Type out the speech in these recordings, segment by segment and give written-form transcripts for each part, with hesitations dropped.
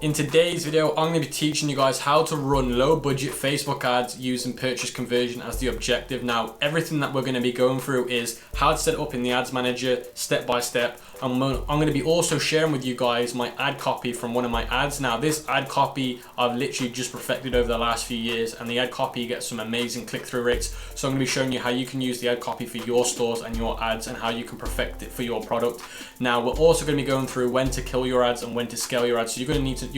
In today's video, I'm going to be teaching you guys how to run low budget Facebook ads using purchase conversion as the objective. Now, everything that we're going to be going through is how to set it up in the ads manager step by step. I'm going to be also sharing with you guys my ad copy from one of my ads. Now, this ad copy I've literally just perfected over the last few years, and the ad copy gets some amazing click-through rates. So I'm going to be showing you how you can use the ad copy for your stores and your ads and how you can perfect it for your product. Now, we're also going to be going through when to kill your ads and when to scale your ads. So you're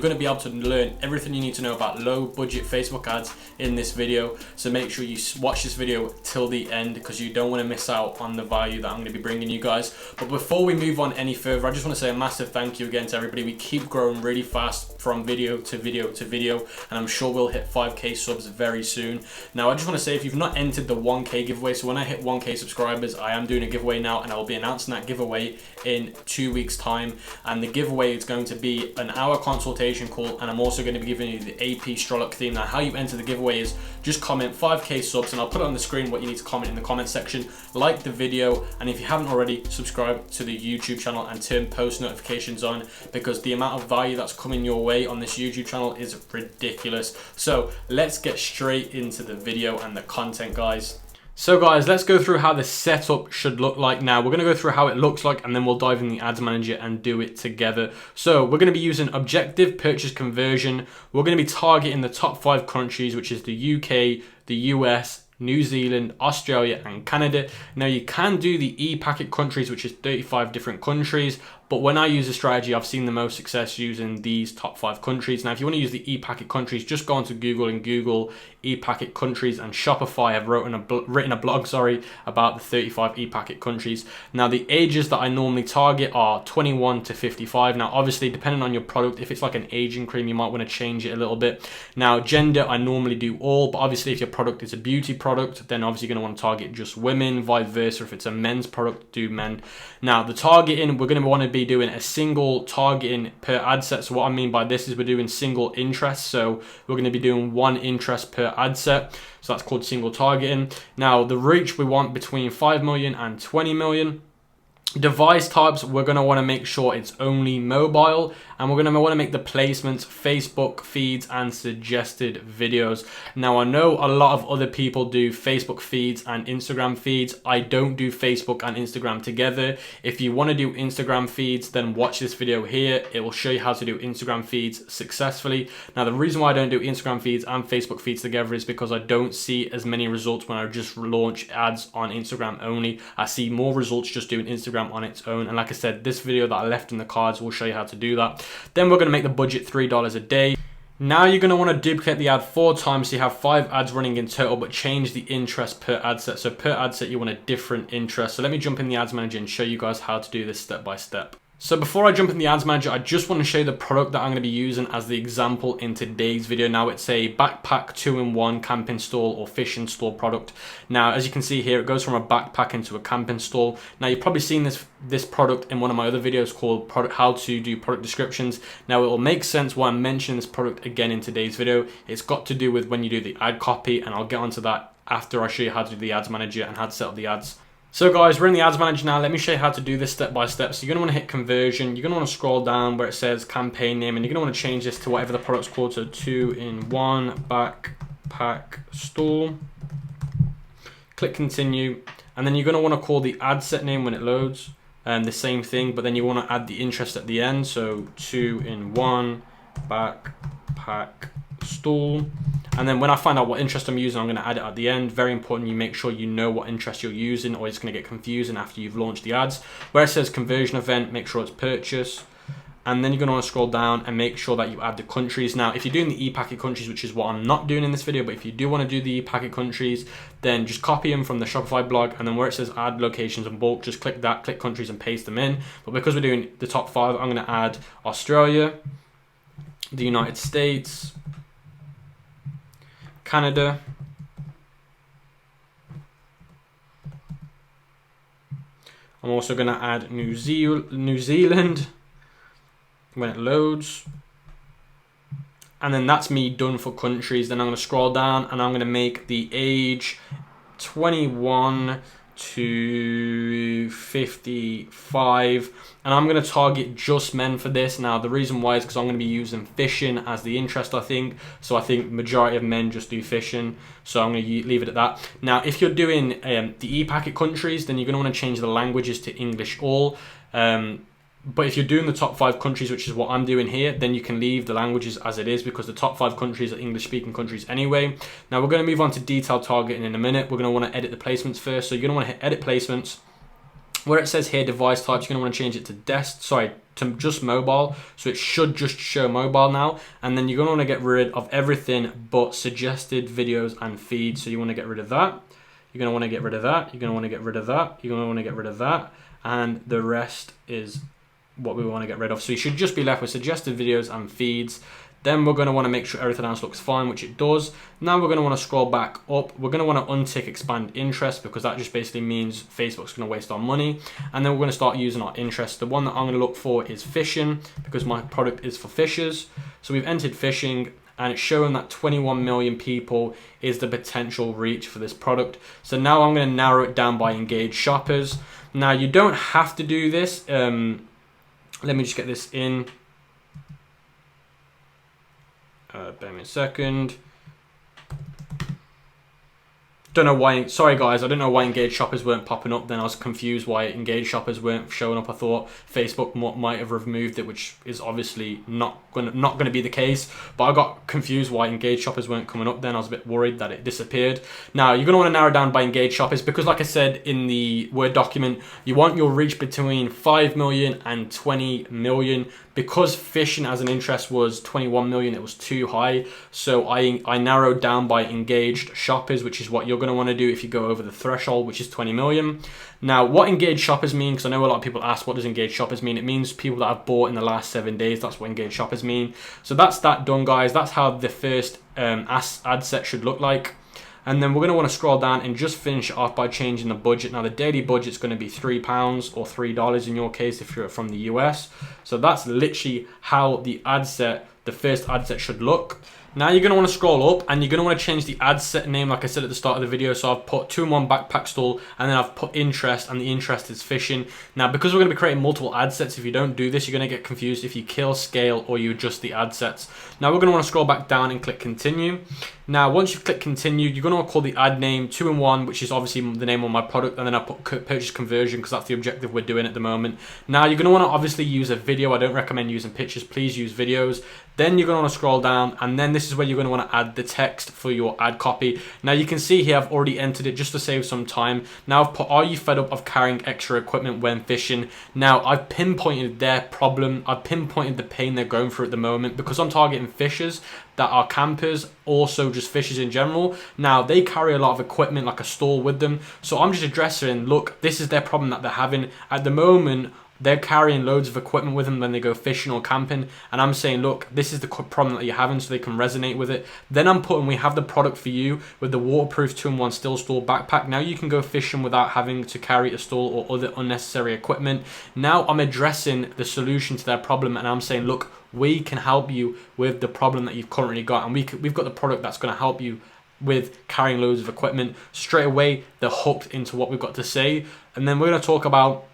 going to be able to learn everything you need to know about low budget Facebook ads in this video. So make sure you watch this video till the end because you don't want to miss out on the value that I'm going to be bringing you guys. But before we move on any further, I just want to say a massive thank you again to everybody. We keep growing really fast from video to video to video, and I'm sure we'll hit 5k subs very soon. Now, I just want to say, if you've not entered the 1k giveaway, so when I hit 1k subscribers, I am doing a giveaway now, and I will be announcing that giveaway in 2 weeks time. And the giveaway is going to be an hour consultation call, and I'm also going to be giving you the AP Strollock theme. Now, how you enter the giveaway is just comment 5k subs, and I'll put it on the screen what you need to comment in the comment section. Like the video, and if you haven't already, subscribe to the YouTube channel and turn post notifications on, because the amount of value that's coming your way on this YouTube channel is ridiculous. So let's get straight into the video and the content, guys. So guys, let's go through how the setup should look like. Now, we're going to go through how it looks like, and then we'll dive in the ads manager and do it together. So we're going to be using objective purchase conversion. We're going to be targeting the top 5 countries, which is the UK, the US, New Zealand, Australia, and Canada. Now, you can do the e-packet countries, which is 35 different countries, but when I use a strategy, I've seen the most success using these top 5 countries. Now, if you want to use the e-packet countries, just go onto Google and Google e-packet countries, and Shopify have written a blog about the 35 e-packet countries. Now, the ages that I normally target are 21 to 55. Now, obviously, depending on your product, if it's like an aging cream, you might want to change it a little bit. Now, gender, I normally do all, but obviously, if your product is a beauty product, then obviously you're going to want to target just women, vice versa. If it's a men's product, do men. Now, the targeting, we're going to want to be doing a single targeting per ad set. So what I mean by this is we're doing single interest. So we're going to be doing 1 interest per ad set. So that's called single targeting. Now, the reach, we want between 5 million and 20 million. Device types, we're going to want to make sure it's only mobile, and we're going to want to make the placements Facebook feeds and suggested videos. Now, I know a lot of other people do Facebook feeds and Instagram feeds. I don't do Facebook and Instagram together. If you want to do Instagram feeds, then watch this video here. It will show you how to do Instagram feeds successfully. Now, the reason why I don't do Instagram feeds and Facebook feeds together is because I don't see as many results when I just launch ads on Instagram only. I see more results just doing Instagram on its own, and like I said, this video that I left in the cards will show you how to do that. Then we're going to make the budget $3 a day. Now, you're going to want to duplicate the ad 4 times so you have 5 ads running in total, but change the interest per ad set. So per ad set, you want a different interest. So let me jump in the ads manager and show you guys how to do this step by step. So before I jump in the ads manager, I just want to show you the product that I'm going to be using as the example in today's video. Now, it's a backpack 2-in-1 camping stall or fishing stall product. Now, as you can see here, it goes from a backpack into a camping stall. Now, you've probably seen this product in one of my other videos called how to do product descriptions. Now, it will make sense why I'm mentioning this product again in today's video. It's got to do with when you do the ad copy, and I'll get onto that after I show you how to do the ads manager and how to set up the ads. So guys, we're in the ads manager now. Let me show you how to do this step by step. So you're going to want to hit conversion. You're going to want to scroll down where it says campaign name, and you're going to want to change this to whatever the product's called. So 2-in-1 backpack stall. Click continue, and then you're going to want to call the ad set name when it loads, and the same thing, but then you want to add the interest at the end. So 2-in-1 backpack stall. And then when I find out what interest I'm using, I'm going to add it at the end. Very important, you make sure you know what interest you're using, or it's going to get confusing after you've launched the ads. Where it says conversion event, make sure it's purchase. And then you're going to want to scroll down and make sure that you add the countries. Now, if you're doing the e-packet countries, which is what I'm not doing in this video, but if you do want to do the e-packet countries, then just copy them from the Shopify blog, and then where it says add locations and bulk, just click that, click countries and paste them in. But because we're doing the top 5, I'm going to add Australia, the United States, Canada, I'm also going to add New Zealand when it loads, and then that's me done for countries. Then I'm going to scroll down and I'm going to make the age 21 to 55, and I'm going to target just men for this. Now the reason why is because I'm going to be using fishing as the interest, I think. So I think majority of men just do fishing, so I'm going to leave it at that. Now if you're doing the e-packet countries, then you're going to want to change the languages to English all. But if you're doing the top 5 countries, which is what I'm doing here, then you can leave the languages as it is, because the top 5 countries are English-speaking countries anyway. Now we're going to move on to detailed targeting in a minute. We're going to want to edit the placements first. So you're going to want to hit edit placements. Where it says here device types, you're going to want to change it to to just mobile. So it should just show mobile now. And then you're going to want to get rid of everything but suggested videos and feeds. So you want to get rid of that. You're going to want to get rid of that. You're going to want to get rid of that. You're going to want to get rid of that. And the rest is what we want to get rid of. So you should just be left with suggested videos and feeds. Then we're going to want to make sure everything else looks fine, which it does. Now we're going to want to scroll back up. We're going to want to untick expand interest, because that just basically means Facebook's going to waste our money. And then we're going to start using our interest. The one that I'm going to look for is fishing, because my product is for fishers. So we've entered fishing, and it's showing that 21 million people is the potential reach for this product. So now I'm going to narrow it down by engaged shoppers. Now you don't have to do this. Let me just get this in. Bear me a second. Don't know why, sorry guys, I don't know why engaged shoppers weren't popping up then. I was confused why engaged shoppers weren't showing up. I thought Facebook might have removed it, which is obviously not gonna be the case, but I got confused why engaged shoppers weren't coming up then. I was a bit worried that it disappeared. Now you're gonna want to narrow down by engaged shoppers, because like I said in the Word document, you want your reach between 5 million and 20 million. Because fishing as an interest was 21 million, it was too high. So I narrowed down by engaged shoppers, which is what you're going to want to do if you go over the threshold, which is 20 million. Now, what engaged shoppers mean, because I know a lot of people ask, what does engaged shoppers mean? It means people that have bought in the last 7 days. That's what engaged shoppers mean. So that's that done, guys. That's how the first ad set should look like. And then we're going to want to scroll down and just finish it off by changing the budget. Now the daily budget is going to be £3 or $3 in your case if you're from the US. So that's literally how the ad set, the first ad set should look. Now you're going to want to scroll up, and you're going to want to change the ad set name like I said at the start of the video. So I've put 2-in-1 backpack stall, and then I've put interest, and the interest is fishing. Now because we're going to be creating multiple ad sets, if you don't do this, you're going to get confused if you kill, scale, or you adjust the ad sets. Now we're going to want to scroll back down and click continue. Now once you've clicked continue, you're going to want to call the ad name 2-in-1, which is obviously the name of my product, and then I put purchase conversion because that's the objective we're doing at the moment. Now you're going to want to obviously use a video. I don't recommend using pictures. Please use videos. Then you're going to want to scroll down, and then this is where you're going to want to add the text for your ad copy. Now you can see here I've already entered it just to save some time. Now I've put, are you fed up of carrying extra equipment when fishing? Now I've pinpointed their problem. I've pinpointed the pain they're going through at the moment, because I'm targeting fishers that are campers, also just fishers in general. Now they carry a lot of equipment like a stall with them. So I'm just addressing, look, this is their problem that they're having at the moment. They're carrying loads of equipment with them when they go fishing or camping, and I'm saying, look, this is the problem that you're having, so they can resonate with it. Then I'm putting, we have the product for you with the waterproof 2-in-1 still stall backpack. Now you can go fishing without having to carry a stall or other unnecessary equipment. Now I'm addressing the solution to their problem, and I'm saying, look, we can help you with the problem that you've currently got, and we've got the product that's going to help you with carrying loads of equipment. Straight away they're hooked into what we've got to say. And then we're going to talk about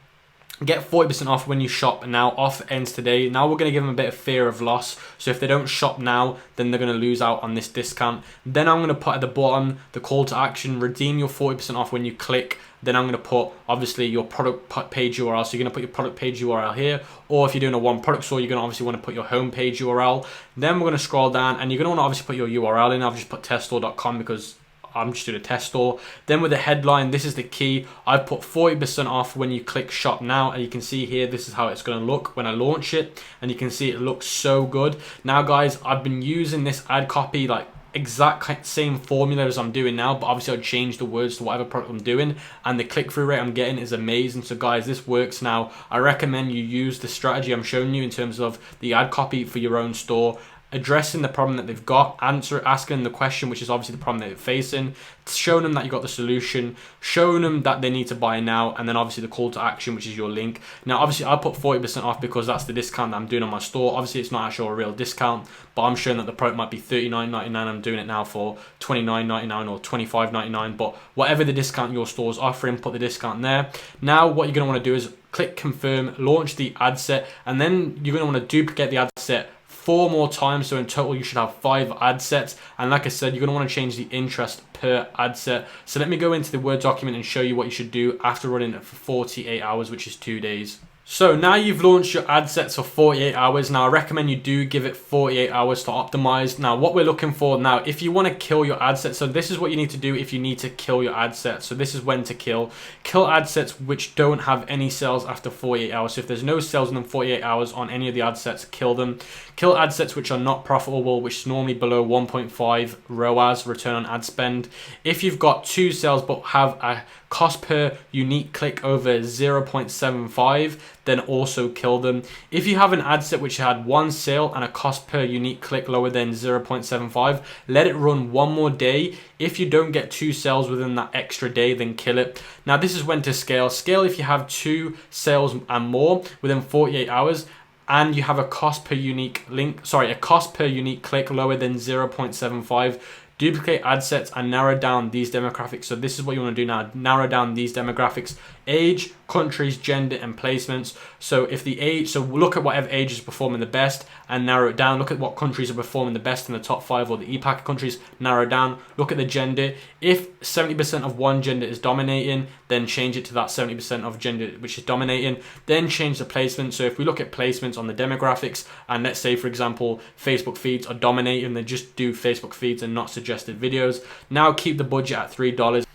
get 40% off when you shop now. Offer ends today. Now we're going to give them a bit of fear of loss. So if they don't shop now, then they're going to lose out on this discount. Then I'm going to put at the bottom the call to action, redeem your 40% off when you click. Then I'm going to put obviously your product page URL. So you're going to put your product page URL here, or if you're doing a one product store, you're going to obviously want to put your home page URL. Then we're going to scroll down, and you're going to want to obviously put your URL in. I've just put teststore.com because I'm just doing a test store. Then with the headline, this is the key. I've put 40% off when you click shop now, and you can see here, this is how it's going to look when I launch it, and you can see it looks so good. Now guys, I've been using this ad copy like exact same formula as I'm doing now, but obviously I'll change the words to whatever product I'm doing, and the click-through rate I'm getting is amazing. So guys, this works now. I recommend you use the strategy I'm showing you in terms of the ad copy for your own store. addressing the problem that they've got, asking the question, which is obviously the problem that they're facing, showing them that you got the solution, showing them that they need to buy now, and then obviously the call to action, which is your link. Now, obviously, I put 40% off because that's the discount that I'm doing on my store. Obviously, it's not actually a real discount, but I'm showing that the product might be $39.99. I'm doing it now for $29.99 or $25.99, but whatever the discount your store is offering, put the discount there. Now, what you're going to want to do is click confirm, launch the ad set, and then you're going to want to duplicate the ad set 4 more times. So in total, you should have 5 ad sets. And like I said, you're going to want to change the interest per ad set. So let me go into the Word document and show you what you should do after running it for 48 hours, which is 2 days. So now you've launched your ad sets for 48 hours. Now I recommend you do give it 48 hours to optimize. Now what we're looking for now, if you want to kill your ad set, so this is what you need to do if you need to kill your ad set. So this is when to kill ad sets which don't have any sales after 48 hours. So if there's no sales within 48 hours on any of the ad sets, kill them. Kill ad sets which are not profitable, which is normally below 1.5 ROAS, return on ad spend. If you've got 2 sales but have a cost per unique click over 0.75, then also kill them. If you have an ad set which had 1 sale and a cost per unique click lower than 0.75, let it run 1 more day. If you don't get 2 sales within that extra day, then kill it. Now this is when to scale. Scale if you have 2 sales and more within 48 hours and you have a cost per unique click lower than 0.75. Duplicate ad sets and narrow down these demographics. So this is what you want to do now. Narrow down these demographics: age, countries, gender, and placements. So if the age, so look at whatever age is performing the best and narrow it down. Look at what countries are performing the best in the top 5 or the EPAC countries, narrow down. Look at the gender. If 70% of one gender is dominating, then change it to that 70% of gender which is dominating. Then change the placement. So if we look at placements on the demographics, and let's say for example Facebook feeds are dominating, then just do Facebook feeds and not suggested videos. Now keep the budget at $3.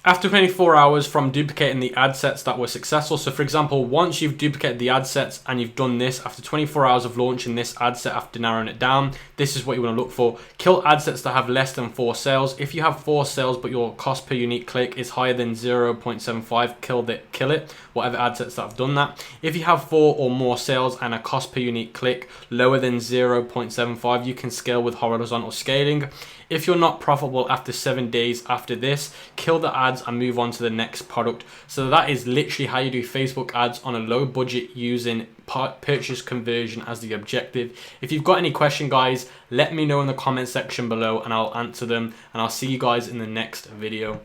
After 24 hours from duplicating the ad sets that were successful, so for example, once you've duplicated the ad sets and you've done this, after 24 hours of launching this ad set after narrowing it down, this is what you want to look for. Kill ad sets that have less than 4 sales. If you have 4 sales but your cost per unique click is higher than 0.75, kill it, whatever ad sets that have done that. If you have 4 or more sales and a cost per unique click lower than 0.75, you can scale with horizontal scaling. If you're not profitable after 7 days after this, kill the ads and move on to the next product. So that is literally how you do Facebook ads on a low budget using purchase conversion as the objective. If you've got any question, guys, let me know in the comment section below and I'll answer them, and I'll see you guys in the next video.